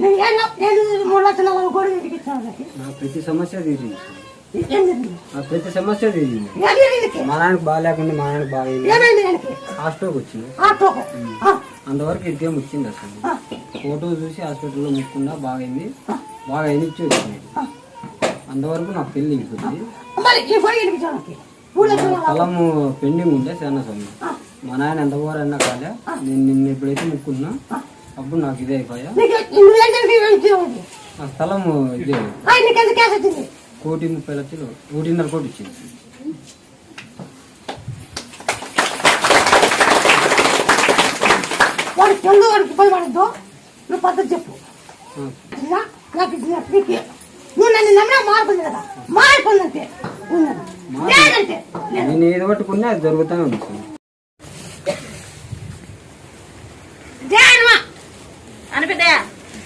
నేను 3 లక్షల కూడా ఇచ్చాను. ప్రతి సమస్య తీరింది, ప్రతి సమస్య తీరింది. మా నాన్నకి బాగాలేకుండా మా నాన్నకి బాగా హాస్పిటల్కి వచ్చింది. అంతవరకు ఇదేం వచ్చింది అసలు. ఫోటో చూసి హాస్పిటల్లో ముట్టుకున్నా బాగైంది, బాగా అయినిచ్చి వచ్చింది. అంతవరకు నాకు పెళ్ళి ఇంకొచ్చింది. స్థలము పెండింగ్ ఉండే చాలా సమయం. మా నాయన ఎంత పోరన్నా కాలే. నేను నిన్న ఎప్పుడైతే ముక్కున్నా అప్పుడు నాకు ఇదే అయిపోయా. ఆ స్థలము ఇదే 1,30,00,000, 1,50,00,000 కోటి ఇచ్చింది. వాడు చెల్లు వాడికి పోయి పడద్దు. నువ్వు పద్ధతి చెప్పు. నువ్వు నన్ను నమ్మినా మారుకుంది కదా, మారిపోయిందంటే నేను ఏది పట్టుకున్నా అది జరుగుతూనే ఉంది.